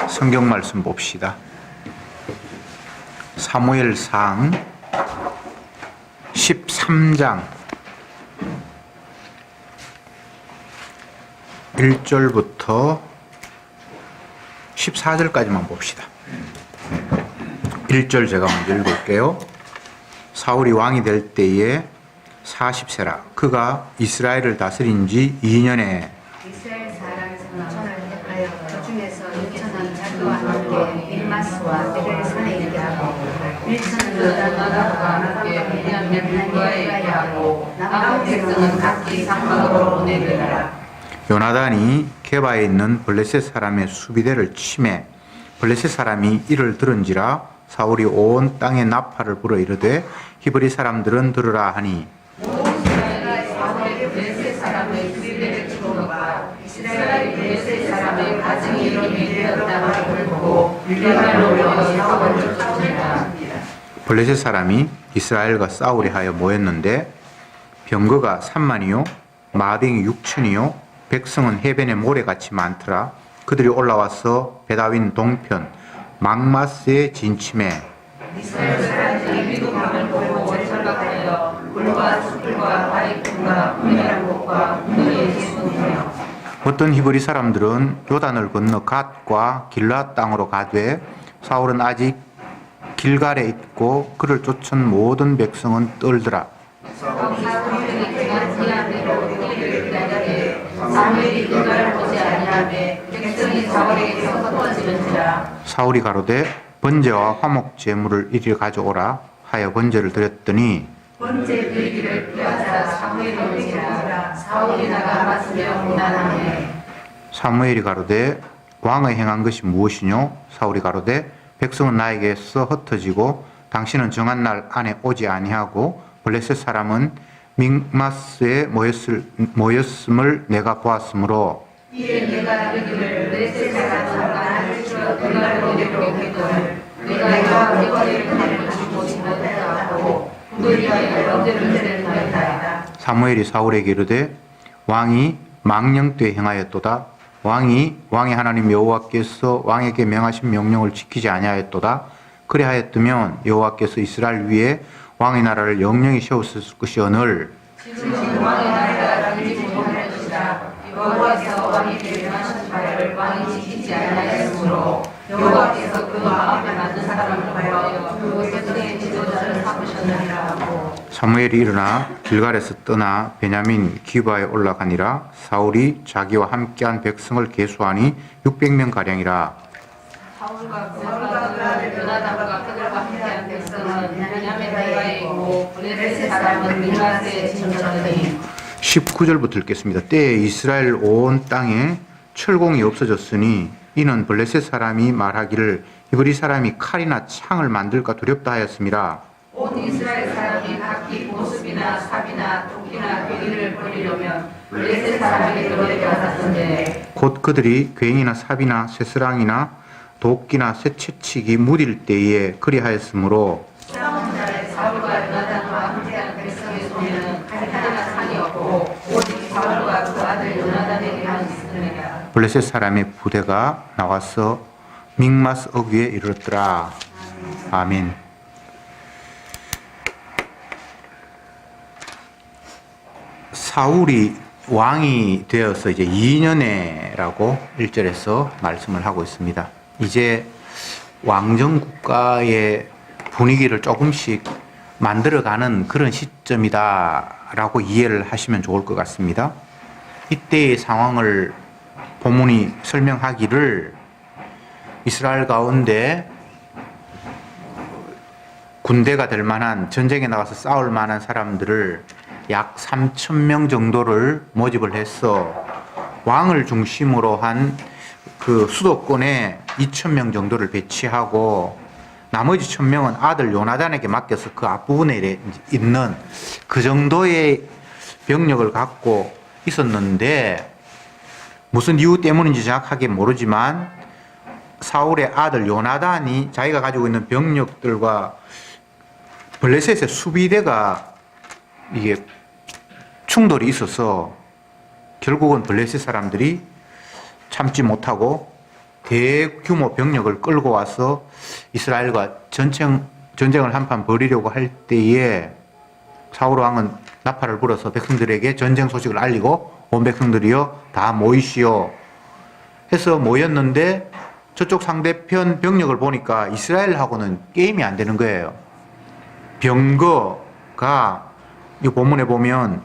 성경 말씀 봅시다. 사무엘상 13장 1절부터 14절까지만 봅시다. 1절 제가 먼저 읽을게요. 사울이 왕이 될 때에 40세라. 그가 이스라엘을 다스린 지 2년에 이스라엘 사람에서 6천을 택하여 그 중에서 6천은 자기와 함께 밀마스와 베델 산에 있게 하고 1천은 요단과 함께 베냐민 후가에 있게 하고 남은 백성은 각기 상막으로 보내리라. 요나단이 게바에 있는 블레셋 사람의 수비대를 치매 블레셋 사람이 이를 들은지라 사울이 온 땅에 나팔을 불어 이르되 히브리 사람들은 들으라 하니 이스라엘이 블레셋 사람의 가증이 이름이 되었다고 보고 밀가로 사울을 쫓아낸다. 블레셋 사람이 이스라엘과 싸우려 하여 모였는데 병거가 3만이요 마병이 6천이요 백성은 해변에 모래같이 많더라. 그들이 올라와서 베다윈 동편 막마스에 진침해 이스라엘 사람들이 미국 강을 보고 철각하여 굴과 숲과 바위꾼과 은혜란 곳과 은혜의 지붕이며 어떤 히브리 사람들은 요단을 건너 갓과 길라 땅으로 가되 사울은 아직 길갈에 있고 그를 쫓은 모든 백성은 떨더라. 사무엘이 길갈을 보지 아니하며 백성이 사울에게서 흩어지는지라. 사울이 가로되 번제와 화목 제물을 이리 가져오라 하여 번제를 드렸더니 번제 드리기를 피하자 사무엘이 오지라. 사울이 나가 맞으며 고난하네. 사무엘이 가로되 왕의 행한 것이 무엇이뇨? 사울이 가로되 백성은 나에게서 흩어지고 당신은 정한 날 안에 오지 아니하고 블레셋 사람은 믹마스에 모였음을 내가 보았으므로 이에 내가 이르기를 블레셋 사람은 나를 주어 길갈로 내려오기를 내가 이거를 그들을 주지 못하고 그들이 번제를 드렸나이다. 사무엘이 사울에게 이르되 왕이 망령 때 행하였도다. 왕의 하나님 여호와께서 왕에게 명하신 명령을 지키지 아니하였도다. 그리하였다면 여호와께서 이스라엘 위에 왕의 나라를 영영히 세우셨을 것이오늘 지금 왕의 나라가 다니지 못할 것이다. 여호와께서 왕에게 명하신 바를 왕이 지키지 아니하였으므로 여호와께서 그 마음에 맞는 사람을 하여 그 백성의 지도자를 삼으셨느니라 하고 사무엘이 일어나 길갈에서 떠나 베냐민 기바에 올라가니라. 사울이 자기와 함께한 백성을 계수하니 600명 가량이라. 사울과 그 아들 요나단과 그들과 함께한 백성은 베냐민 기바에 있고 블레셋 사람은 밀마스에 진쳤더니 19절부터 읽겠습니다. 때에 이스라엘 온 땅에 철공이 없어졌으니 이는 블레셋 사람이 말하기를 히브리 사람이 칼이나 창을 만들까 두렵다 하였음이라. 온 이스라엘 사람이 각기 보습이나 삽이나 도끼나 괴기를 버리려면 블레셋 사람에게 들어가셨는데 곧 그들이 괜히나 삽이나 쇠스랑이나 도끼나 쇠채치기 무딜 때에 그리하였으므로 싸운 날에 사울과 요나단과 함께한 백성의 손에는 칼이나 창이 없고 오직 사울과 그 아들 요나단에게만 있으니라. 블레셋 사람의 부대가 나와서 믹마스 어귀에 이르렀더라. 아멘. 사울이 왕이 되어서 이제 2년에라고 1절에서 말씀을 하고 있습니다. 이제 왕정 국가의 분위기를 조금씩 만들어가는 그런 시점이다라고 이해를 하시면 좋을 것 같습니다. 이때의 상황을 본문이 설명하기를 이스라엘 가운데 군대가 될 만한 전쟁에 나가서 싸울 만한 사람들을 약 3,000명 정도를 모집을 해서 왕을 중심으로 한 그 수도권에 2,000명 정도를 배치하고 나머지 1,000명은 아들 요나단에게 맡겨서 그 앞부분에 있는 그 정도의 병력을 갖고 있었는데 무슨 이유 때문인지 정확하게 모르지만 사울의 아들 요나단이 자기가 가지고 있는 병력들과 블레셋의 수비대가 이게 충돌이 있어서 결국은 블레셋 사람들이 참지 못하고 대규모 병력을 끌고 와서 이스라엘과 전쟁을 한판 벌이려고 할 때에 사울 왕은 나팔을 불어서 백성들에게 전쟁 소식을 알리고 온 백성들이여 다 모이시오 해서 모였는데 저쪽 상대편 병력을 보니까 이스라엘하고는 게임이 안 되는 거예요. 병거가 이 본문에 보면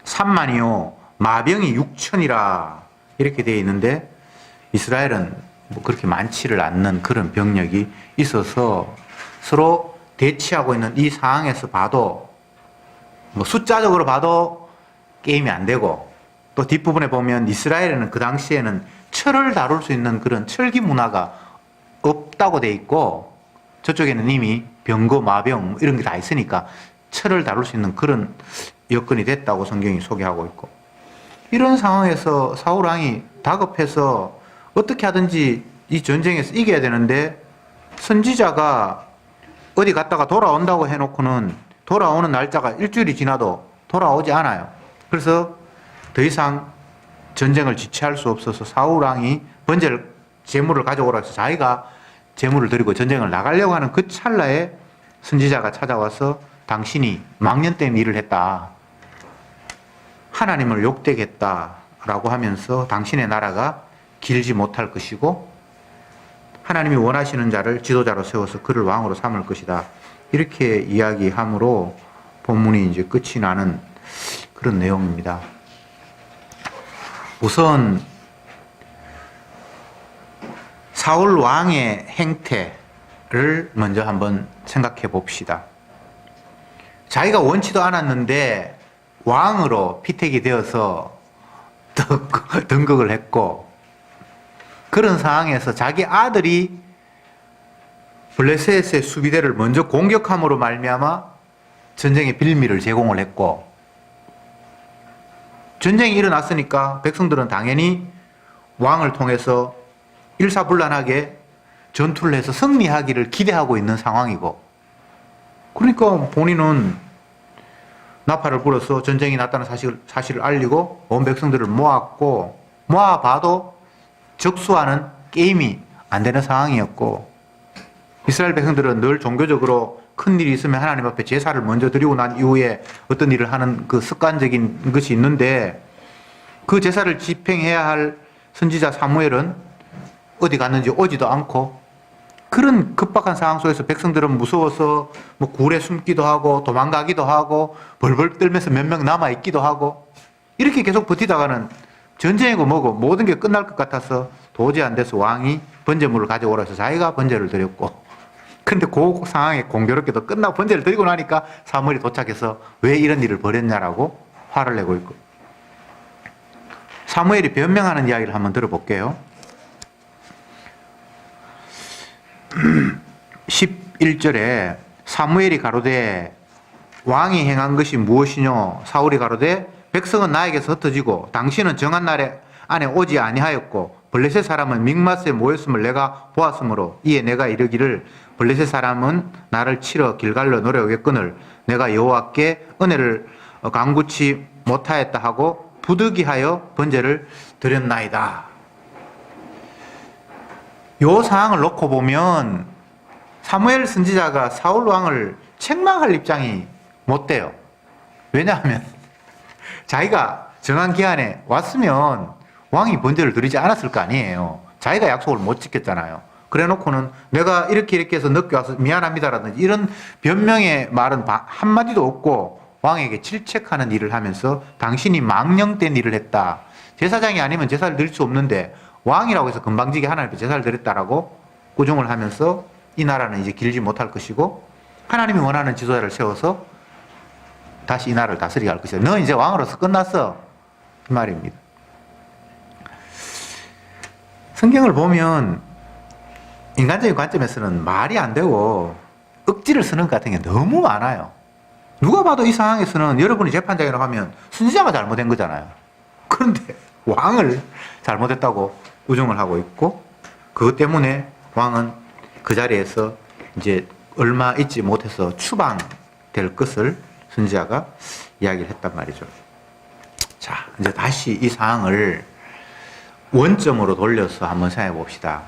3만이요 마병이 6천이라 이렇게 되어 있는데 이스라엘은 뭐 그렇게 많지를 않는 그런 병력이 있어서 서로 대치하고 있는 이 상황에서 봐도 뭐 숫자적으로 봐도 게임이 안 되고 또 뒷부분에 보면 이스라엘에는 그 당시에는 철을 다룰 수 있는 그런 철기 문화가 없다고 돼 있고 저쪽에는 이미 병거, 마병 이런 게 다 있으니까 철을 다룰 수 있는 그런 여건이 됐다고 성경이 소개하고 있고 이런 상황에서 사울 왕이 다급해서 어떻게 하든지 이 전쟁에서 이겨야 되는데 선지자가 어디 갔다가 돌아온다고 해놓고는 돌아오는 날짜가 일주일이 지나도 돌아오지 않아요. 그래서 더 이상 전쟁을 지체할 수 없어서 사울 왕이 제물을 가져오라 해서 자기가 제물을 드리고 전쟁을 나가려고 하는 그 찰나에 선지자가 찾아와서 당신이 망년 때문에 일을 했다. 하나님을 욕되겠다라고 하면서 당신의 나라가 길지 못할 것이고 하나님이 원하시는 자를 지도자로 세워서 그를 왕으로 삼을 것이다. 이렇게 이야기함으로 본문이 이제 끝이 나는 그런 내용입니다. 우선 사울 왕의 행태를 먼저 한번 생각해 봅시다. 자기가 원치도 않았는데 왕으로 피택이 되어서 등극을 했고 그런 상황에서 자기 아들이 블레셋의 수비대를 먼저 공격함으로 말미암아 전쟁의 빌미를 제공을 했고 전쟁이 일어났으니까 백성들은 당연히 왕을 통해서 일사불란하게 전투를 해서 승리하기를 기대하고 있는 상황이고 그러니까 본인은 나팔을 불어서 전쟁이 났다는 사실을 알리고 온 백성들을 모았고 모아봐도 적수와는 게임이 안 되는 상황이었고 이스라엘 백성들은 늘 종교적으로 큰 일이 있으면 하나님 앞에 제사를 먼저 드리고 난 이후에 어떤 일을 하는 그 습관적인 것이 있는데 그 제사를 집행해야 할 선지자 사무엘은 어디 갔는지 오지도 않고 그런 급박한 상황 속에서 백성들은 무서워서 뭐 굴에 숨기도 하고 도망가기도 하고 벌벌 떨면서 몇 명 남아있기도 하고 이렇게 계속 버티다가는 전쟁이고 뭐고 모든 게 끝날 것 같아서 도저히 안 돼서 왕이 번제물을 가져오라 해서 자기가 번제를 드렸고 그런데 그 상황에 공교롭게도 끝나고 번제를 드리고 나니까 사무엘이 도착해서 왜 이런 일을 벌였냐라고 화를 내고 있고 사무엘이 변명하는 이야기를 한번 들어볼게요. 11절에 사무엘이 가로되 왕이 행한 것이 무엇이뇨 사울이 가로되 백성은 나에게서 흩어지고 당신은 정한 날에 안에 오지 아니하였고 블레셋 사람은 믹마스에 모였음을 내가 보았으므로 이에 내가 이르기를 블레셋 사람은 나를 치러 길갈로 노려오겠거늘 내가 여호와께 은혜를 간구치 못하였다 하고 부득이하여 번제를 드렸나이다. 요 상황을 놓고 보면 사무엘 선지자가 사울 왕을 책망할 입장이 못 돼요. 왜냐하면 자기가 정한 기한에 왔으면 왕이 번제를 드리지 않았을 거 아니에요. 자기가 약속을 못 지켰잖아요. 그래 놓고는 내가 이렇게 해서 늦게 와서 미안합니다라든지 이런 변명의 말은 한마디도 없고 왕에게 질책하는 일을 하면서 당신이 망령된 일을 했다. 제사장이 아니면 제사를 드릴 수 없는데 왕이라고 해서 건방지게 하나님 앞에 제사를 드렸다라고 꾸중을 하면서 이 나라는 이제 길지 못할 것이고 하나님이 원하는 지도자를 세워서 다시 이 나라를 다스리게 할 것이다. 너 이제 왕으로서 끝났어. 이 말입니다. 성경을 보면 인간적인 관점에서는 말이 안 되고 억지를 쓰는 것 같은 게 너무 많아요. 누가 봐도 이 상황에서는 여러분이 재판장이라고 하면 선지자가 잘못된 거잖아요. 그런데 왕을 잘못했다고 우정을 하고 있고 그것 때문에 왕은 그 자리에서 이제 얼마 있지 못해서 추방될 것을 선지자가 이야기를 했단 말이죠. 자, 이제 다시 이 상황을 원점으로 돌려서 한번 생각해 봅시다.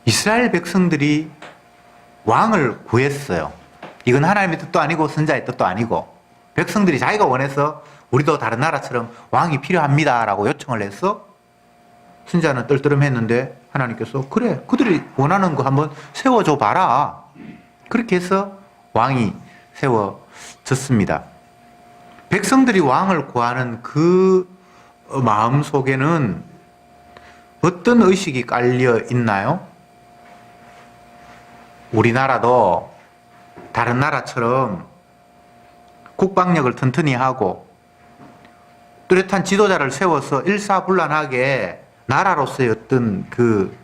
이스라엘 백성들이 왕을 구했어요. 이건 하나님의 뜻도 아니고 선자의 뜻도 아니고 백성들이 자기가 원해서 우리도 다른 나라처럼 왕이 필요합니다 라고 요청을 해서 선자는 떨떠름했는데 하나님께서 그래 그들이 원하는 거 한번 세워줘 봐라. 그렇게 해서 왕이 세워졌습니다. 백성들이 왕을 구하는 그 마음 속에는 어떤 의식이 깔려 있나요? 우리나라도 다른 나라처럼 국방력을 튼튼히 하고 뚜렷한 지도자를 세워서 일사불란하게 나라로서의 어떤 그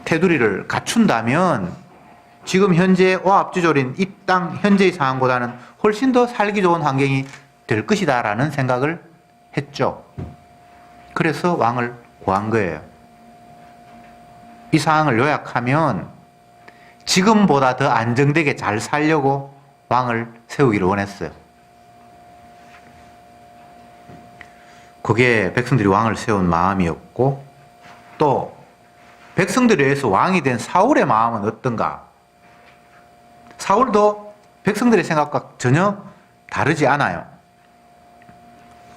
테두리를 갖춘다면 지금 현재 오합지졸인 이 땅 현재의 상황보다는 훨씬 더 살기 좋은 환경이 될 것이다라는 생각을 했죠. 그래서 왕을 구한 거예요. 이 상황을 요약하면 지금보다 더 안정되게 잘 살려고 왕을 세우기를 원했어요. 그게 백성들이 왕을 세운 마음이었고 또 백성들에 의해서 왕이 된 사울의 마음은 어떤가? 사울도 백성들의 생각과 전혀 다르지 않아요.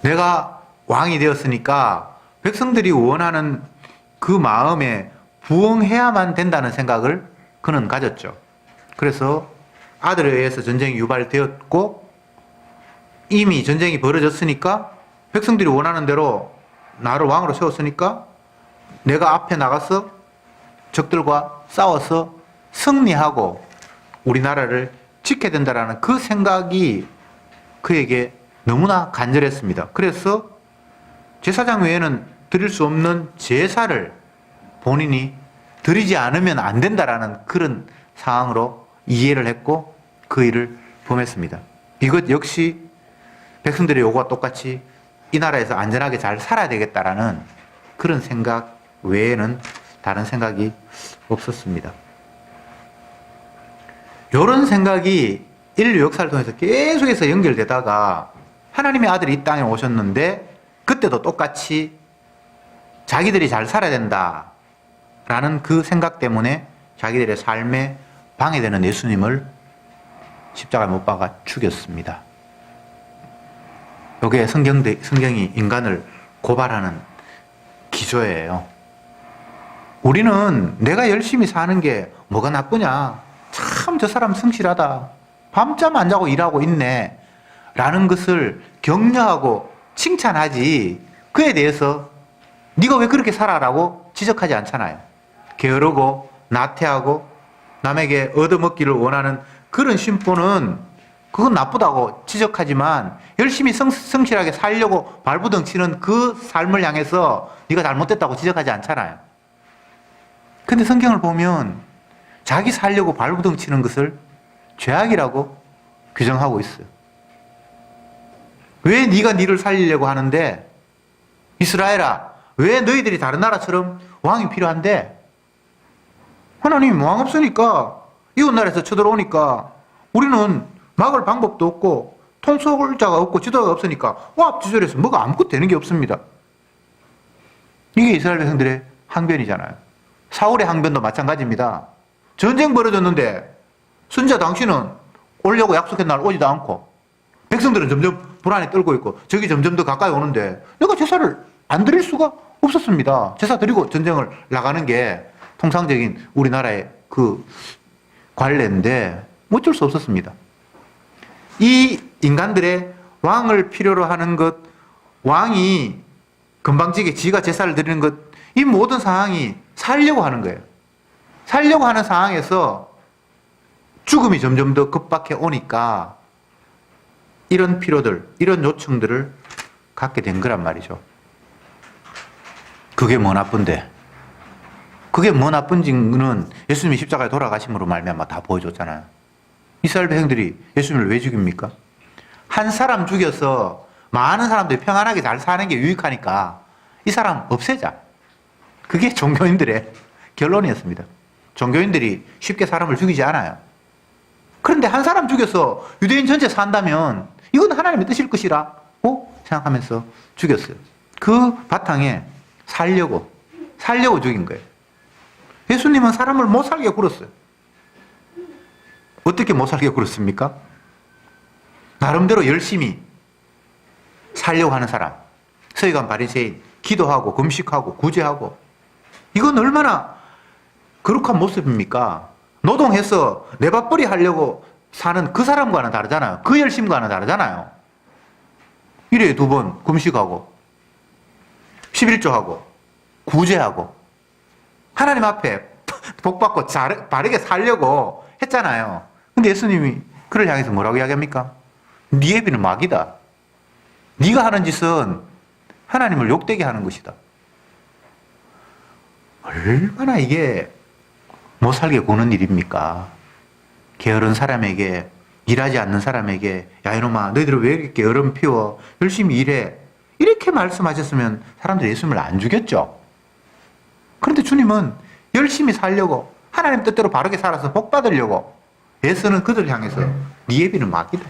내가 왕이 되었으니까 백성들이 원하는 그 마음에 부응해야만 된다는 생각을 그는 가졌죠. 그래서 아들에 의해서 전쟁이 유발되었고 이미 전쟁이 벌어졌으니까 백성들이 원하는 대로 나를 왕으로 세웠으니까 내가 앞에 나가서 적들과 싸워서 승리하고 우리나라를 지켜야 된다라는 그 생각이 그에게 너무나 간절했습니다. 그래서 제사장 외에는 드릴 수 없는 제사를 본인이 드리지 않으면 안 된다라는 그런 상황으로 이해를 했고 그 일을 범했습니다. 이것 역시 백성들의 요구와 똑같이 이 나라에서 안전하게 잘 살아야 되겠다라는 그런 생각 외에는 다른 생각이 없었습니다. 이런 생각이 인류 역사를 통해서 계속해서 연결되다가 하나님의 아들이 이 땅에 오셨는데 그때도 똑같이 자기들이 잘 살아야 된다라는 그 생각 때문에 자기들의 삶에 방해되는 예수님을 십자가에 못 박아 죽였습니다. 이게 성경이 인간을 고발하는 기조예요. 우리는 내가 열심히 사는 게 뭐가 나쁘냐? 참 저 사람 성실하다. 밤잠 안 자고 일하고 있네. 라는 것을 격려하고 칭찬하지 그에 대해서 네가 왜 그렇게 살아라고 지적하지 않잖아요. 게으르고 나태하고 남에게 얻어먹기를 원하는 그런 심보는 그건 나쁘다고 지적하지만 열심히 성실하게 살려고 발부둥 치는 그 삶을 향해서 네가 잘못됐다고 지적하지 않잖아요. 근데 성경을 보면 자기 살려고 발부둥 치는 것을 죄악이라고 규정하고 있어요. 왜 네가 니를 살리려고 하는데 이스라엘아 왜 너희들이 다른 나라처럼 왕이 필요한데 하나님 왕 없으니까 이웃나라에서 쳐들어오니까 우리는 막을 방법도 없고 통솔자가 없고 지도자가 없으니까 오합지졸에서 뭐가 아무것도 되는 게 없습니다. 이게 이스라엘 백성들의 항변이잖아요. 사울의 항변도 마찬가지입니다. 전쟁 벌어졌는데 선지자 당신은 오려고 약속한 날 오지도 않고 백성들은 점점 불안에 떨고 있고 적이 점점 더 가까이 오는데 내가 제사를 안 드릴 수가 없었습니다. 제사 드리고 전쟁을 나가는 게 통상적인 우리나라의 그 관례인데 어쩔 수 없었습니다. 이 인간들의 왕을 필요로 하는 것, 왕이 건방지게 지가 제사를 드리는 것, 이 모든 상황이 살려고 하는 거예요. 살려고 하는 상황에서 죽음이 점점 더 급박해 오니까 이런 필요들, 이런 요청들을 갖게 된 거란 말이죠. 그게 뭐 나쁜데? 그게 뭐 나쁜지는 예수님이 십자가에 돌아가심으로 말미암아 다 보여줬잖아요. 이스라엘 백성들이 예수님을 왜 죽입니까? 한 사람 죽여서 많은 사람들이 평안하게 잘 사는 게 유익하니까 이 사람 없애자. 그게 종교인들의 결론이었습니다. 종교인들이 쉽게 사람을 죽이지 않아요. 그런데 한 사람 죽여서 유대인 전체 산다면 이건 하나님의 뜻일 것이라고 생각하면서 죽였어요. 그 바탕에 살려고 죽인 거예요. 예수님은 사람을 못 살게 굴었어요. 어떻게 못 살게 굴었습니까? 나름대로 열심히 살려고 하는 사람, 서기관 바리새인, 기도하고 금식하고 구제하고, 이건 얼마나 거룩한 모습입니까? 노동해서 내 밥벌이 하려고 사는 그 사람과는 다르잖아요. 그 열심과는 다르잖아요. 1회에 2번 금식하고 11조하고 구제하고 하나님 앞에 복받고 바르게 살려고 했잖아요. 근데 예수님이 그를 향해서 뭐라고 이야기합니까? 네 애비는 마귀다. 네가 하는 짓은 하나님을 욕되게 하는 것이다. 얼마나 이게 못 살게 구는 일입니까? 게으른 사람에게, 일하지 않는 사람에게, 야 이놈아 너희들 왜 이렇게 게으름 피워 열심히 일해, 이렇게 말씀하셨으면 사람들이 예수님을 안 죽였죠. 그런데 주님은 열심히 살려고, 하나님 뜻대로 바르게 살아서 복 받으려고 애쓰는 그들을 향해서 네 애비는 마귀다.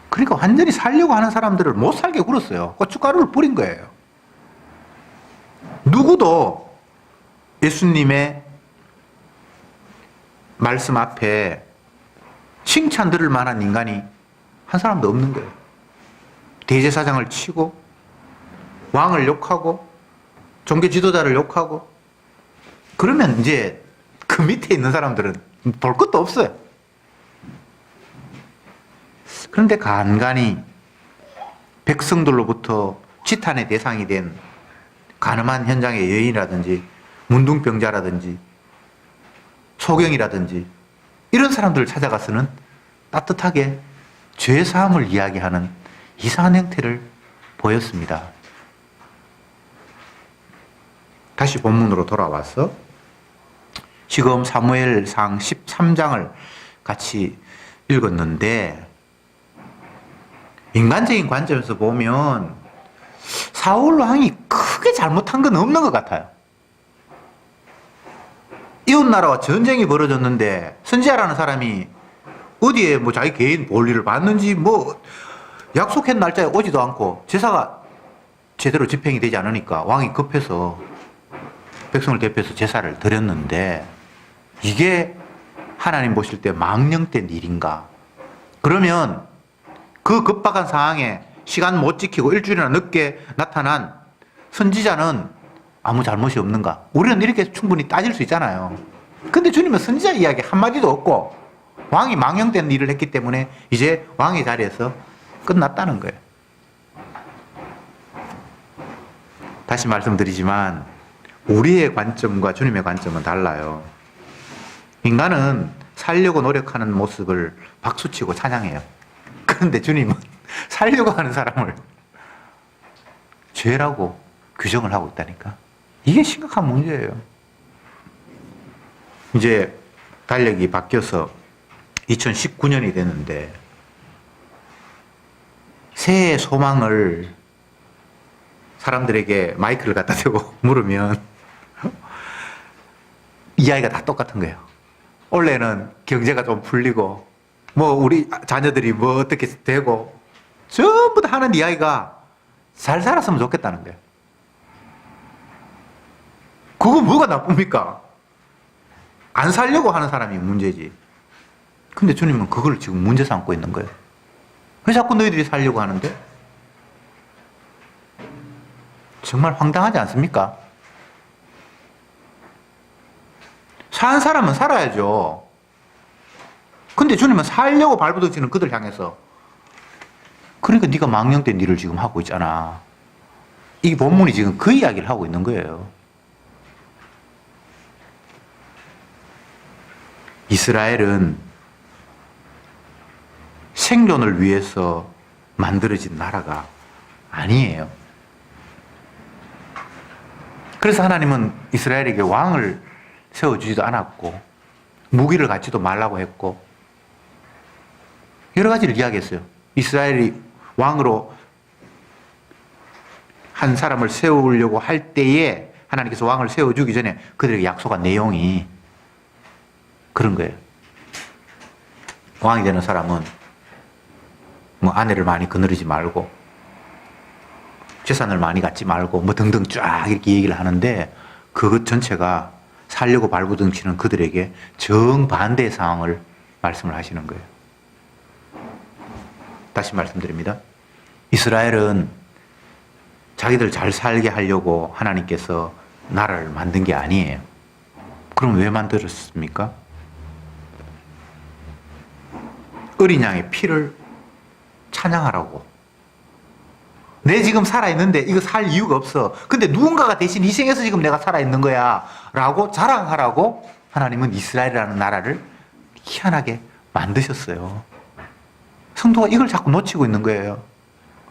그러니까 완전히 살려고 하는 사람들을 못 살게 굴었어요. 고춧가루를 뿌린 거예요. 누구도 예수님의 말씀 앞에 칭찬 들을 만한 인간이 한 사람도 없는 거예요. 대제사장을 치고 왕을 욕하고 종교 지도자를 욕하고 그러면 이제 그 밑에 있는 사람들은 볼 것도 없어요. 그런데 간간히 백성들로부터 치탄의 대상이 된 가늠한 현장의 여인이라든지 문둥병자라든지 소경이라든지 이런 사람들을 찾아가서는 따뜻하게 죄사함을 이야기하는 이상한 형태를 보였습니다. 다시 본문으로 돌아와서 지금 사무엘상 13장을 같이 읽었는데 인간적인 관점에서 보면 사울 왕이 크게 잘못한 건 없는 것 같아요. 이웃나라와 전쟁이 벌어졌는데 선지자라는 사람이 어디에 뭐 자기 개인 볼일을 받는지 뭐 약속한 날짜에 오지도 않고 제사가 제대로 집행이 되지 않으니까 왕이 급해서 백성을 대표해서 제사를 드렸는데 이게 하나님 보실 때 망령된 일인가? 그러면 그 급박한 상황에 시간 못 지키고 일주일이나 늦게 나타난 선지자는 아무 잘못이 없는가? 우리는 이렇게 충분히 따질 수 있잖아요. 근데 주님은 선지자 이야기 한마디도 없고 왕이 망령된 일을 했기 때문에 이제 왕의 자리에서 끝났다는 거예요. 다시 말씀드리지만 우리의 관점과 주님의 관점은 달라요. 인간은 살려고 노력하는 모습을 박수치고 찬양해요. 그런데 주님은 살려고 하는 사람을 죄라고 규정을 하고 있다니까. 이게 심각한 문제예요. 이제 달력이 바뀌어서 2019년이 됐는데 새해 소망을 사람들에게 마이크를 갖다 대고 물으면 이야기가 다 똑같은 거예요. 원래는 경제가 좀 풀리고 뭐 우리 자녀들이 뭐 어떻게 되고 전부 다 하는 이야기가 잘 살았으면 좋겠다는 거예요. 그거 뭐가 나쁩니까? 안 살려고 하는 사람이 문제지. 근데 주님은 그걸 지금 문제 삼고 있는 거예요. 왜 자꾸 너희들이 살려고 하는데? 정말 황당하지 않습니까? 사는 사람은 살아야죠. 근데 주님은 살려고 발버둥치는 그들 향해서 그러니까 네가 망령된 일을 지금 하고 있잖아. 이 본문이 지금 그 이야기를 하고 있는 거예요. 이스라엘은 생존을 위해서 만들어진 나라가 아니에요. 그래서 하나님은 이스라엘에게 왕을 세워주지도 않았고 무기를 갖지도 말라고 했고 여러 가지를 이야기했어요. 이스라엘이 왕으로 한 사람을 세우려고 할 때에 하나님께서 왕을 세워주기 전에 그들에게 약속한 내용이 그런 거예요. 왕이 되는 사람은 뭐 아내를 많이 거느리지 말고 재산을 많이 갖지 말고 뭐 등등 쫙 이렇게 얘기를 하는데 그것 전체가 살려고 발부둥치는 그들에게 정반대의 상황을 말씀을 하시는 거예요. 다시 말씀드립니다. 이스라엘은 자기들 잘 살게 하려고 하나님께서 나라를 만든 게 아니에요. 그럼 왜 만들었습니까? 어린 양의 피를 찬양하라고. 내 지금 살아있는데 이거 살 이유가 없어. 근데 누군가가 대신 희생해서 지금 내가 살아있는 거야 라고 자랑하라고 하나님은 이스라엘이라는 나라를 희한하게 만드셨어요. 성도가 이걸 자꾸 놓치고 있는 거예요.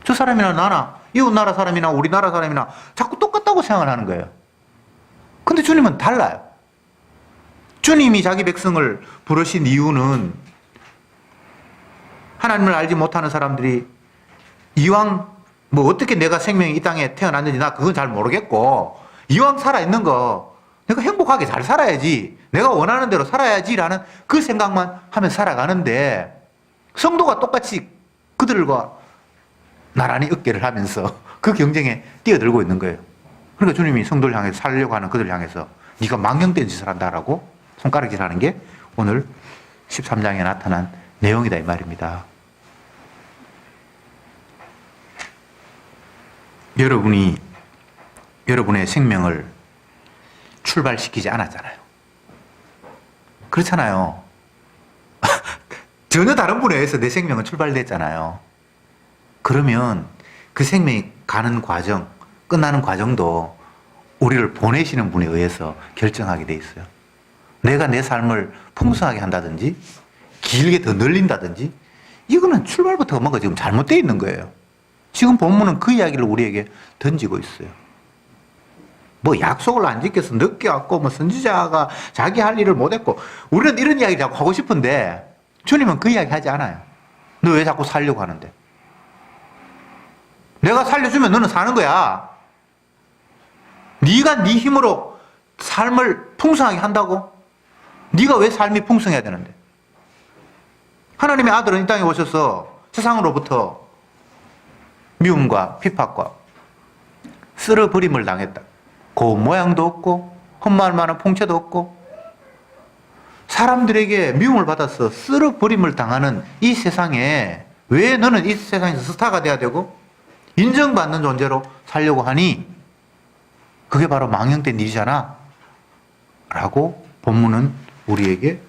저 사람이나 나나 이웃 나라 사람이나 우리나라 사람이나 자꾸 똑같다고 생각을 하는 거예요. 근데 주님은 달라요. 주님이 자기 백성을 부르신 이유는 하나님을 알지 못하는 사람들이 이왕 뭐 어떻게 내가 생명이 이 땅에 태어났는지 나 그건 잘 모르겠고 이왕 살아있는 거 내가 행복하게 잘 살아야지, 내가 원하는 대로 살아야지라는 그 생각만 하면 살아가는데 성도가 똑같이 그들과 나란히 어깨를 하면서 그 경쟁에 뛰어들고 있는 거예요. 그러니까 주님이 성도를 향해서 살려고 하는 그들을 향해서 네가 망령된 짓을 한다라고 손가락질하는 게 오늘 13장에 나타난 내용이다 이 말입니다. 여러분이 여러분의 생명을 출발시키지 않았잖아요. 그렇잖아요. 전혀 다른 분에 의해서 내 생명은 출발됐잖아요. 그러면 그 생명이 가는 과정, 끝나는 과정도 우리를 보내시는 분에 의해서 결정하게 돼 있어요. 내가 내 삶을 풍성하게 한다든지 길게 더 늘린다든지 이거는 출발부터 뭔가 지금 잘못되어 있는 거예요. 지금 본문은 그 이야기를 우리에게 던지고 있어요. 뭐 약속을 안 지켜서 늦게 왔고 뭐 선지자가 자기 할 일을 못했고 우리는 이런 이야기 자꾸 하고 싶은데 주님은 그 이야기 하지 않아요. 너 왜 자꾸 살려고 하는데? 내가 살려주면 너는 사는 거야. 네가 네 힘으로 삶을 풍성하게 한다고? 네가 왜 삶이 풍성해야 되는데? 하나님의 아들은 이 땅에 오셔서 세상으로부터 미움과 핍박과 쓸어버림을 당했다. 고운 모양도 없고 험마을 만한 풍채도 없고 사람들에게 미움을 받아서 쓸어버림을 당하는 이 세상에 왜 너는 이 세상에서 스타가 돼야 되고 인정받는 존재로 살려고 하니? 그게 바로 망령된 일이잖아 라고 본문은 우리에게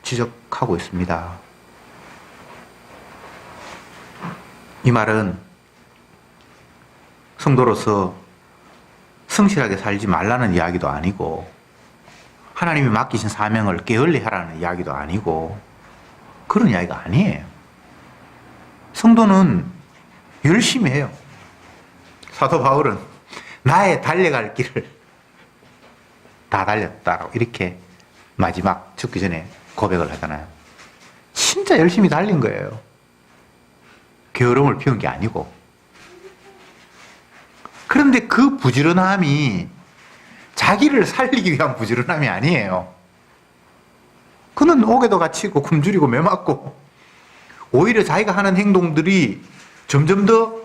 지적하고 있습니다. 이 말은 성도로서 성실하게 살지 말라는 이야기도 아니고 하나님이 맡기신 사명을 게을리 하라는 이야기도 아니고 그런 이야기가 아니에요. 성도는 열심히 해요. 사도 바울은 나의 달려갈 길을 다 달렸다라고 이렇게 마지막 죽기 전에 고백을 하잖아요. 진짜 열심히 달린 거예요. 게으름을 피운 게 아니고. 그런데 그 부지런함이 자기를 살리기 위한 부지런함이 아니에요. 그는 옥에도 갇히고 굶주리고 매맞고 오히려 자기가 하는 행동들이 점점 더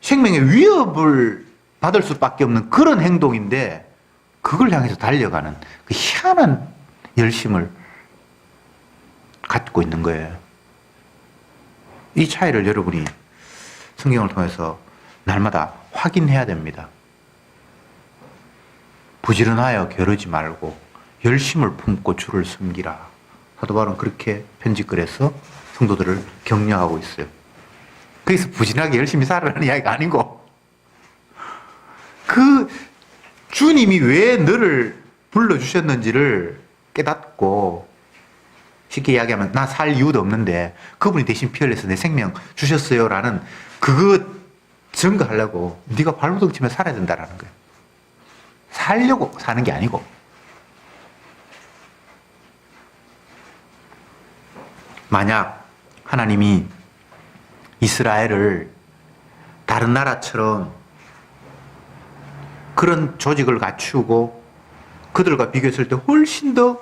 생명의 위협을 받을 수밖에 없는 그런 행동인데 그걸 향해서 달려가는 그 희한한 열심을 갖고 있는 거예요. 이 차이를 여러분이 성경을 통해서 날마다 확인해야 됩니다. 부지런하여 게으르지 말고 열심을 품고 주를 섬기라. 사도 바울은 그렇게 편지글에서 성도들을 격려하고 있어요. 그래서 부지런하게 열심히 살아라는 이야기가 아니고 그 주님이 왜 너를 불러주셨는지를 깨닫고 쉽게 이야기하면 나 살 이유도 없는데 그분이 대신 피 흘려서 내 생명 주셨어요 라는 그거 증거하려고 네가 발버둥 치며 살아야 된다는 거예요. 살려고 사는 게 아니고. 만약 하나님이 이스라엘을 다른 나라처럼 그런 조직을 갖추고 그들과 비교했을 때 훨씬 더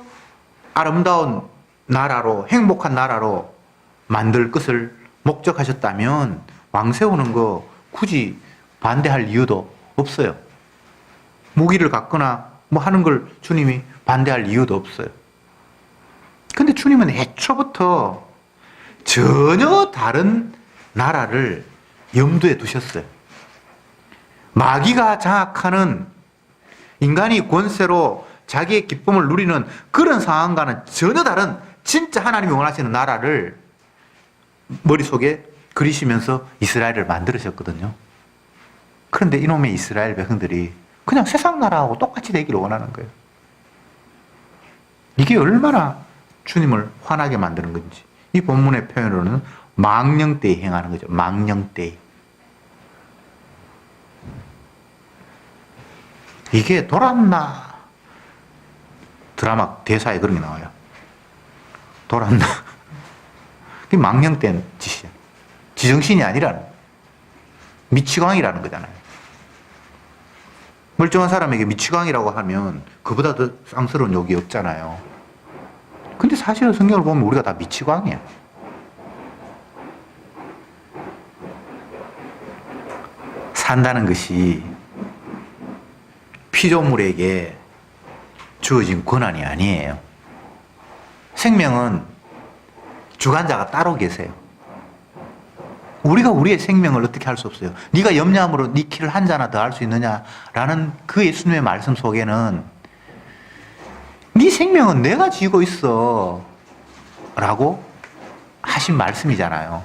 아름다운 나라로, 행복한 나라로 만들 것을 목적하셨다면 왕 세우는 거 굳이 반대할 이유도 없어요. 무기를 갖거나 뭐 하는 걸 주님이 반대할 이유도 없어요. 근데 주님은 애초부터 전혀 다른 나라를 염두에 두셨어요. 마귀가 장악하는 인간이 권세로 자기의 기쁨을 누리는 그런 상황과는 전혀 다른 진짜 하나님이 원하시는 나라를 머릿속에 그리시면서 이스라엘을 만들으셨거든요. 그런데 이놈의 이스라엘 백성들이 그냥 세상 나라하고 똑같이 되기를 원하는 거예요. 이게 얼마나 주님을 화나게 만드는 건지. 이 본문의 표현으로는 망령되이 행하는 거죠. 망령되이. 이게 돌았나? 드라마 대사에 그런 게 나와요. 돌았나? 그게 망령된 짓이야. 지정신이 아니라는, 미치광이라는 거잖아요. 멀쩡한 사람에게 미치광이라고 하면 그보다 더 쌍스러운 욕이 없잖아요. 근데 사실은 성경을 보면 우리가 다 미치광이야. 산다는 것이 피조물에게 주어진 권한이 아니에요. 생명은 주관자가 따로 계세요. 우리가 우리의 생명을 어떻게 할 수 없어요. 네가 염려함으로 네 키를 한 자나 더 할 수 있느냐라는 그 예수님의 말씀 속에는 네 생명은 내가 쥐고 있어 라고 하신 말씀이잖아요.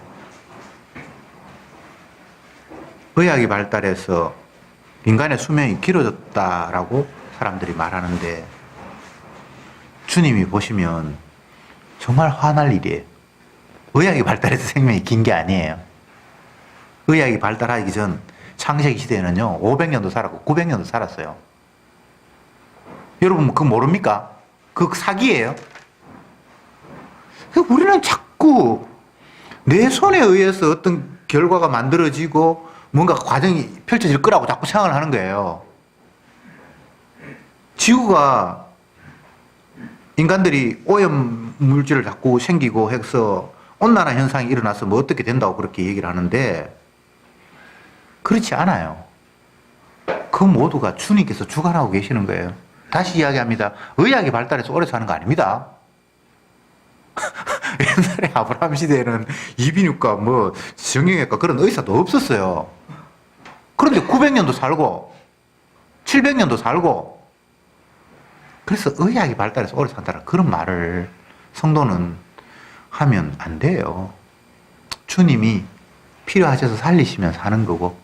의학이 발달해서 인간의 수명이 길어졌다라고 사람들이 말하는데 주님이 보시면 정말 화날 일이에요. 의학이 발달해서 생명이 긴 게 아니에요. 의학이 발달하기 전 창세기 시대에는요 500년도 살았고 900년도 살았어요. 여러분 그거 모릅니까? 그거 사기예요. 우리는 자꾸 내 손에 의해서 어떤 결과가 만들어지고 뭔가 과정이 펼쳐질 거라고 자꾸 생각을 하는 거예요. 지구가 인간들이 오염 물질을 자꾸 생기고 해서 온난화 현상이 일어나서 뭐 어떻게 된다고 그렇게 얘기를 하는데 그렇지 않아요. 그 모두가 주님께서 주관하고 계시는 거예요. 다시 이야기합니다. 의학이 발달해서 오래 사는 거 아닙니다. 옛날에 아브라함 시대에는 이비인후과 뭐 정형외과 그런 의사도 없었어요. 그런데 900년도 살고 700년도 살고 그래서 의학이 발달해서 오래 산다는 그런 말을 성도는 하면 안 돼요. 주님이 필요하셔서 살리시면 사는 거고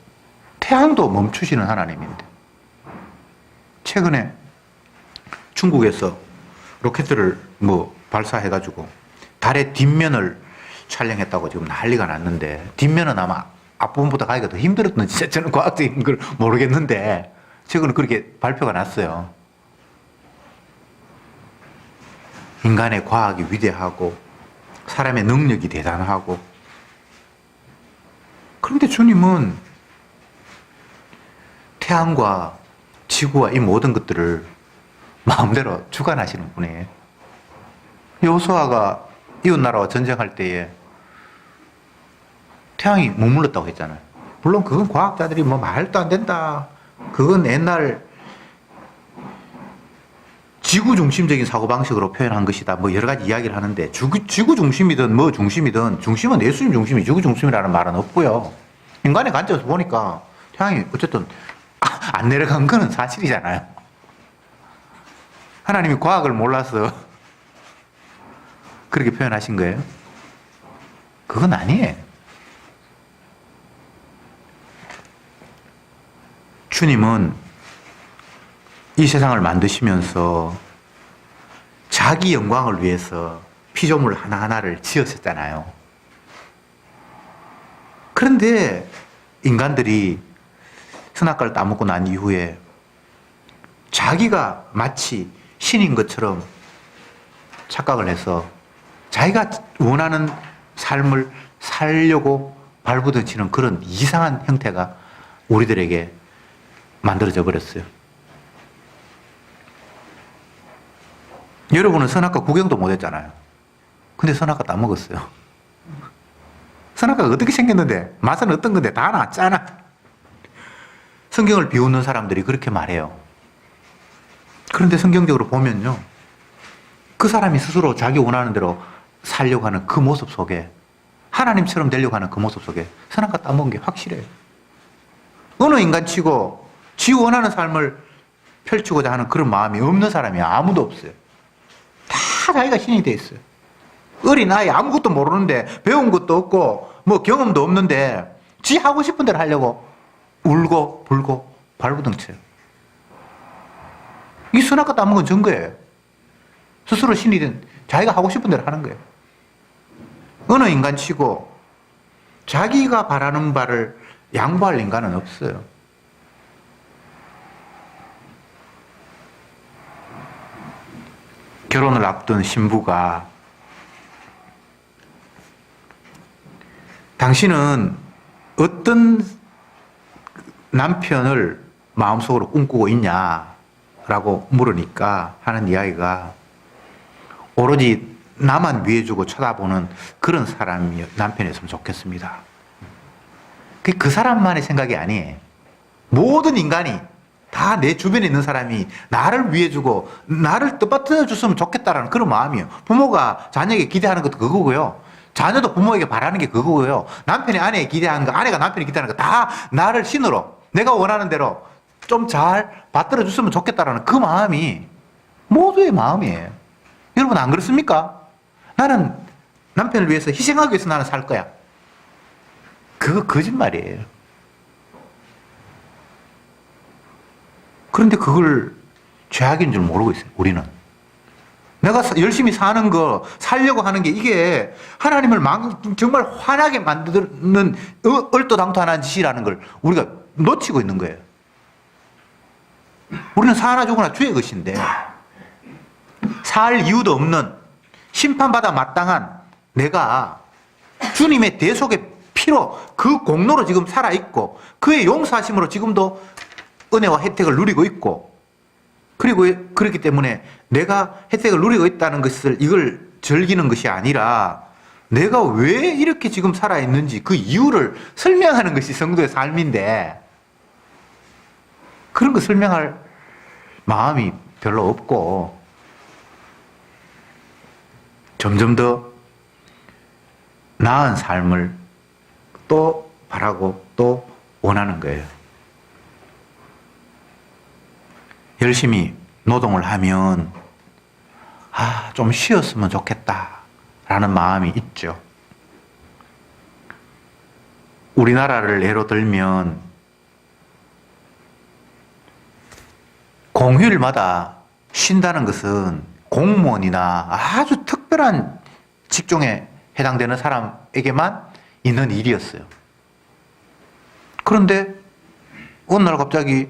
태양도 멈추시는 하나님인데 최근에 중국에서 로켓을 뭐 발사해가지고 달의 뒷면을 촬영했다고 지금 난리가 났는데 뒷면은 아마 앞부분보다 가기가 더 힘들었는지 진짜 저는 과학적인 걸 모르겠는데 최근에 그렇게 발표가 났어요. 인간의 과학이 위대하고 사람의 능력이 대단하고 그런데 주님은 태양과 지구와 이 모든 것들을 마음대로 주관하시는 분이에요. 여호수아가 이웃나라와 전쟁할 때에 태양이 머물렀다고 했잖아요. 물론 그건 과학자들이 뭐 말도 안 된다. 그건 옛날 지구 중심적인 사고방식으로 표현한 것이다. 뭐 여러 가지 이야기를 하는데 지구 중심이든 뭐 중심이든 중심은 예수님 중심이 지구 중심이라는 말은 없고요. 인간의 관점에서 보니까 태양이 어쨌든 안 내려간 거는 사실이잖아요. 하나님이 과학을 몰라서 그렇게 표현하신 거예요? 그건 아니에요. 주님은 이 세상을 만드시면서 자기 영광을 위해서 피조물 하나하나를 지으셨잖아요. 그런데 인간들이 선악과를 따먹고 난 이후에 자기가 마치 신인 것처럼 착각을 해서 자기가 원하는 삶을 살려고 발부둥치는 그런 이상한 형태가 우리들에게 만들어져 버렸어요. 여러분은 선악과 구경도 못 했잖아요. 근데 선악과 다 먹었어요. 선악과가 어떻게 생겼는데 맛은 어떤 건데 다 나왔잖아. 성경을 비웃는 사람들이 그렇게 말해요. 그런데 성경적으로 보면요. 그 사람이 스스로 자기 원하는 대로 살려고 하는 그 모습 속에, 하나님처럼 되려고 하는 그 모습 속에 선악과 따먹은 게 확실해요. 어느 인간치고 지 원하는 삶을 펼치고자 하는 그런 마음이 없는 사람이 아무도 없어요. 다 자기가 신이 돼 있어요. 어린아이 아무것도 모르는데, 배운 것도 없고 뭐 경험도 없는데 지 하고 싶은 대로 하려고 울고 불고 발부둥쳐요. 이 선악과 따먹은 증거예요. 스스로 신이 된 자기가 하고 싶은 대로 하는 거예요. 어느 인간치고 자기가 바라는 바를 양보할 인간은 없어요. 결혼을 앞둔 신부가 당신은 어떤 남편을 마음속으로 꿈꾸고 있냐라고 물으니까 하는 이야기가 오로지 나만 위해주고 쳐다보는 그런 사람이 남편이었으면 좋겠습니다. 그 사람만의 생각이 아니에요. 모든 인간이 다 내 주변에 있는 사람이 나를 위해주고 나를 뜻받쳐 줬으면 좋겠다라는 그런 마음이에요. 부모가 자녀에게 기대하는 것도 그거고요. 자녀도 부모에게 바라는 게 그거고요. 남편이 아내에게 기대하는 거, 아내가 남편이 기대하는 거 다 나를 신으로 내가 원하는 대로 좀 잘 받들어 줬으면 좋겠다라는 그 마음이 모두의 마음이에요. 여러분 안 그렇습니까? 나는 남편을 위해서 희생하기 위해서 나는 살 거야. 그거 거짓말이에요. 그런데 그걸 죄악인 줄 모르고 있어요, 우리는. 내가 열심히 사는 거, 살려고 하는 게 이게 하나님을 정말 화나게 만드는 얼토당토하는 짓이라는 걸 우리가 놓치고 있는 거예요. 우리는 사나 죽으나 주의 것인데, 살 이유도 없는 심판받아 마땅한 내가 주님의 대속의 피로 그 공로로 지금 살아있고 그의 용서하심으로 지금도 은혜와 혜택을 누리고 있고, 그리고 그렇기 때문에 내가 혜택을 누리고 있다는 것을 이걸 즐기는 것이 아니라 내가 왜 이렇게 지금 살아있는지 그 이유를 설명하는 것이 성도의 삶인데, 그런 거 설명할 마음이 별로 없고 점점 더 나은 삶을 또 바라고 또 원하는 거예요. 열심히 노동을 하면 좀 쉬었으면 좋겠다라는 마음이 있죠. 우리나라를 예로 들면 공휴일마다 쉰다는 것은 공무원이나 아주 특별한 직종에 해당되는 사람에게만 있는 일이었어요. 그런데 어느 날 갑자기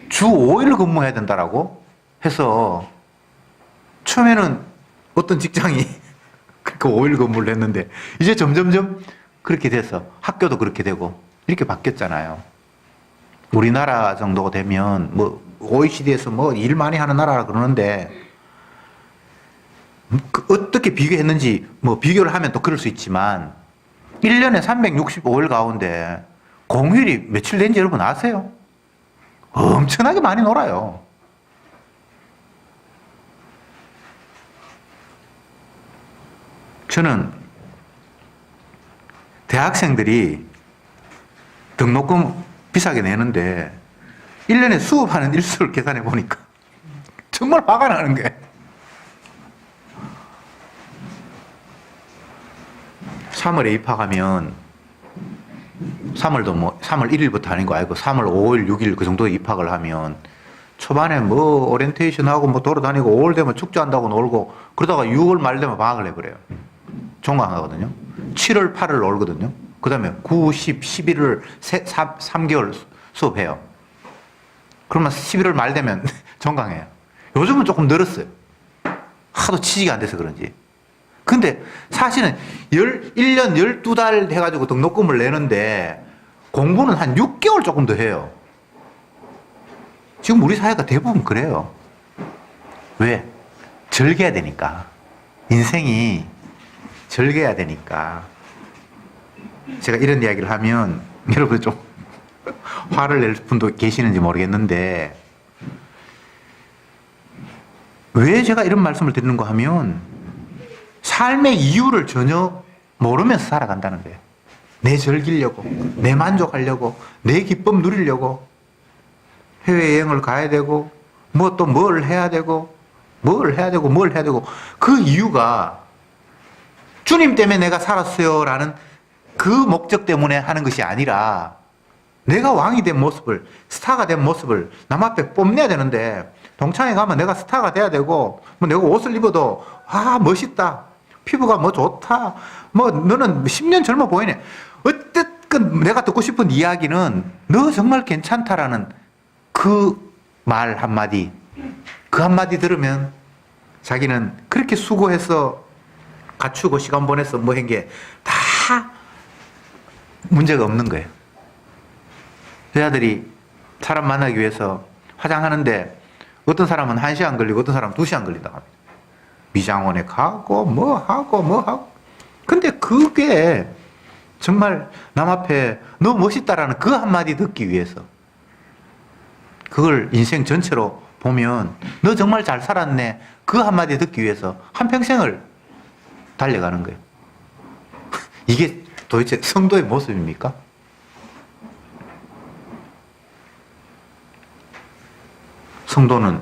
주 5일 근무해야 된다라고 해서, 처음에는 어떤 직장이 그 5일 근무를 했는데 이제 점점점 그렇게 돼서 학교도 그렇게 되고 이렇게 바뀌었잖아요. 우리나라 정도가 되면 뭐 OECD에서 뭐 일 많이 하는 나라라 그러는데, 어떻게 비교했는지 뭐 비교를 하면 또 그럴 수 있지만 1년에 365일 가운데 공휴일이 며칠 된지 여러분 아세요? 엄청나게 많이 놀아요. 저는 대학생들이 등록금 비싸게 내는데 1년에 수업하는 일수를 계산해 보니까 정말 화가 나는 거예요. 3월에 입학하면 3월 1일부터 하는 거 아니고 3월 5일, 6일 그 정도에 입학을 하면 초반에 뭐 오리엔테이션하고 뭐 돌아다니고 5월 되면 축제한다고 놀고 그러다가 6월 말 되면 방학을 해버려요. 종강하거든요. 7월, 8월 놀거든요. 그 다음에 9, 10, 11월 3개월 수업해요. 그러면 11월 말 되면 종강해요. 요즘은 조금 늘었어요. 하도 취직이 안 돼서 그런지. 근데 사실은 1년 12달 해가지고 등록금을 내는데 공부는 한 6개월 조금 더 해요. 지금 우리 사회가 대부분 그래요. 왜? 즐겨야 되니까. 인생이 즐겨야 되니까. 제가 이런 이야기를 하면 여러분 좀 화를 낼 분도 계시는지 모르겠는데, 왜 제가 이런 말씀을 드리는가 하면, 삶의 이유를 전혀 모르면서 살아간다는 거예요. 내 즐기려고, 내 만족하려고, 내 기쁨 누리려고, 해외여행을 가야 되고, 뭐 또 뭘 해야 되고, 뭘 해야 되고, 뭘 해야 되고, 그 이유가 주님 때문에 내가 살았어요 라는 그 목적 때문에 하는 것이 아니라, 내가 왕이 된 모습을, 스타가 된 모습을 남 앞에 뽐내야 되는데, 동창회 가면 내가 스타가 돼야 되고, 뭐 내가 옷을 입어도, 아, 멋있다. 피부가 뭐 좋다. 뭐 너는 10년 젊어 보이네. 어쨌든 내가 듣고 싶은 이야기는 너 정말 괜찮다라는 그 말 한마디. 그 한마디 들으면 자기는 그렇게 수고해서 갖추고 시간 보내서 뭐 한 게 다 문제가 없는 거예요. 여자들이 사람 만나기 위해서 화장하는데 어떤 사람은 1시간 걸리고 어떤 사람은 2시간 걸린다고 합니다. 미장원에 가고 뭐 하고 근데 그게 정말 남 앞에 너 멋있다라는 그 한마디 듣기 위해서, 그걸 인생 전체로 보면 너 정말 잘 살았네 그 한마디 듣기 위해서 한평생을 달려가는 거예요. 이게 도대체 성도의 모습입니까? 성도는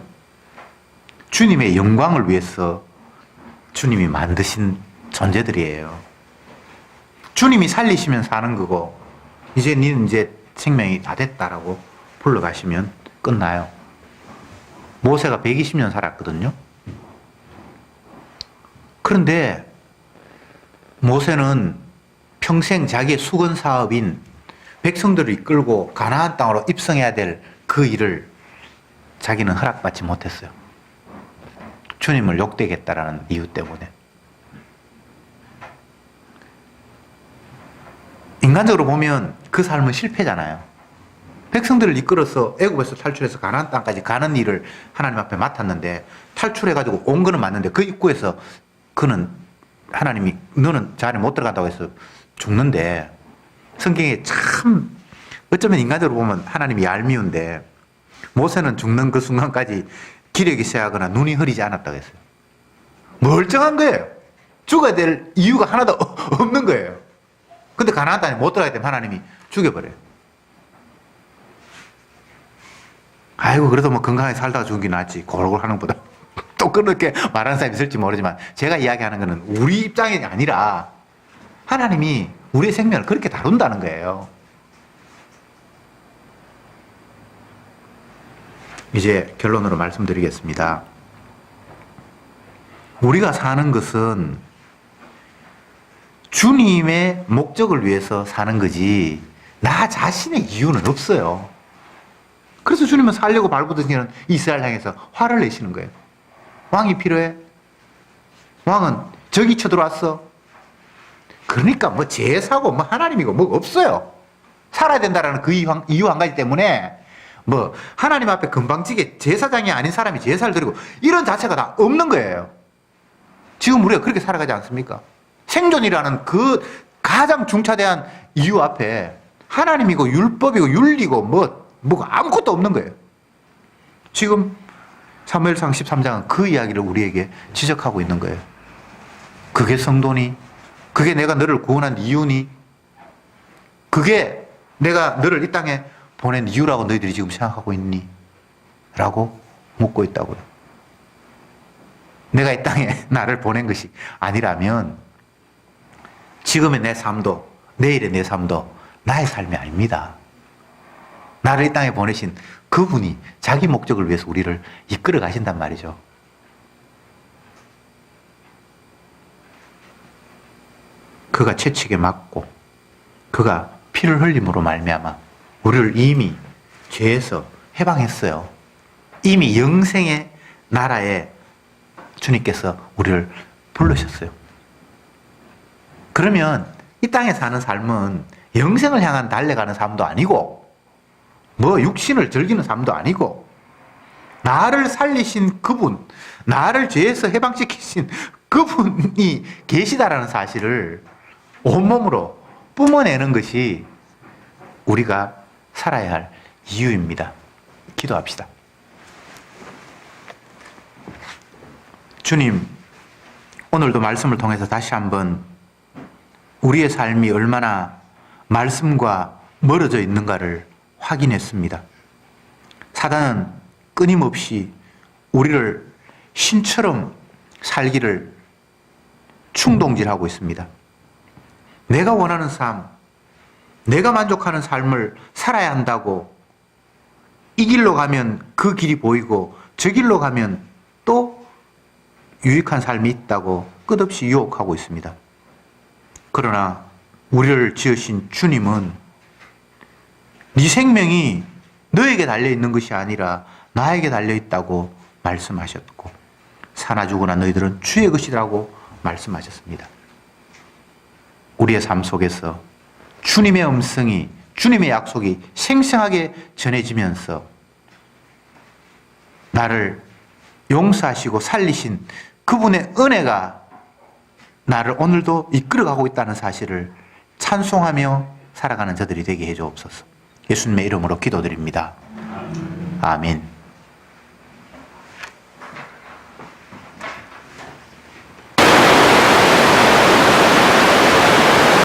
주님의 영광을 위해서 주님이 만드신 존재들이에요. 주님이 살리시면 사는 거고, 이제 니는 이제 생명이 다 됐다라고 불러가시면 끝나요. 모세가 120년 살았거든요. 그런데 모세는 평생 자기의 수건 사업인 백성들을 이끌고 가나안 땅으로 입성해야 될 그 일을 자기는 허락받지 못했어요. 주님을 욕되겠다라는 이유 때문에. 인간적으로 보면 그 삶은 실패잖아요. 백성들을 이끌어서 애굽에서 탈출해서 가나안 땅까지 가는 일을 하나님 앞에 맡았는데, 탈출해가지고 온 거는 맞는데 그 입구에서 그는 하나님이 너는 저 안에 못 들어간다고 해서 죽는데, 성경에 참 어쩌면 인간적으로 보면 하나님이 얄미운데, 모세는 죽는 그 순간까지 기력이 쇠하거나 눈이 흐리지 않았다고 했어요. 멀쩡한 거예요. 죽어야 될 이유가 하나도 없는 거예요. 근데 가나안 땅에 못 들어가기 때문에 하나님이 죽여버려요. 아이고, 그래도 뭐 건강하게 살다가 죽은 게 낫지, 골골 하는 것보다. 또 그렇게 말하는 사람이 있을지 모르지만, 제가 이야기하는 거는 우리 입장이 아니라 하나님이 우리의 생명을 그렇게 다룬다는 거예요. 이제 결론으로 말씀드리겠습니다. 우리가 사는 것은 주님의 목적을 위해서 사는 거지, 나 자신의 이유는 없어요. 그래서 주님은 살려고 발부드시는 이스라엘 향해서 화를 내시는 거예요. 왕이 필요해? 왕은 저기 쳐들어왔어. 그러니까 뭐 제사고 뭐 하나님이고 뭐 없어요. 살아야 된다라는 그 이유 한 가지 때문에 뭐 하나님 앞에 금방지게 제사장이 아닌 사람이 제사를 드리고 이런 자체가 다 없는 거예요. 지금 우리가 그렇게 살아가지 않습니까? 생존이라는 그 가장 중차대한 이유 앞에 하나님이고 율법이고 윤리고 뭐가 아무것도 없는 거예요. 지금 사무엘상 13장은 그 이야기를 우리에게 지적하고 있는 거예요. 그게 성도니? 그게 내가 너를 구원한 이유니? 그게 내가 너를 이 땅에 보낸 이유라고 너희들이 지금 생각하고 있니? 라고 묻고 있다고요. 내가 이 땅에 나를 보낸 것이 아니라면 지금의 내 삶도 내일의 내 삶도 나의 삶이 아닙니다. 나를 이 땅에 보내신 그분이 자기 목적을 위해서 우리를 이끌어 가신단 말이죠. 그가 채찍에 맞고 그가 피를 흘림으로 말미암아 우리를 이미 죄에서 해방했어요. 이미 영생의 나라에 주님께서 우리를 부르셨어요. 그러면 이 땅에 사는 삶은 영생을 향한 달려가는 삶도 아니고 뭐 육신을 즐기는 삶도 아니고 나를 살리신 그분, 나를 죄에서 해방시키신 그분이 계시다라는 사실을 온몸으로 뿜어내는 것이 우리가 살아야 할 이유입니다. 기도합시다. 주님, 오늘도 말씀을 통해서 다시 한번 우리의 삶이 얼마나 말씀과 멀어져 있는가를 확인했습니다. 사단은 끊임없이 우리를 신처럼 살기를 충동질하고 있습니다. 내가 원하는 삶, 내가 만족하는 삶을 살아야 한다고 이 길로 가면 그 길이 보이고 저 길로 가면 또 유익한 삶이 있다고 끝없이 유혹하고 있습니다. 그러나 우리를 지으신 주님은 네 생명이 너에게 달려있는 것이 아니라 나에게 달려있다고 말씀하셨고 사나 죽으나 너희들은 주의 것이라고 말씀하셨습니다. 우리의 삶 속에서 주님의 음성이, 주님의 약속이 생생하게 전해지면서 나를 용서하시고 살리신 그분의 은혜가 나를 오늘도 이끌어가고 있다는 사실을 찬송하며 살아가는 저들이 되게 해주옵소서. 예수님의 이름으로 기도드립니다. 아멘.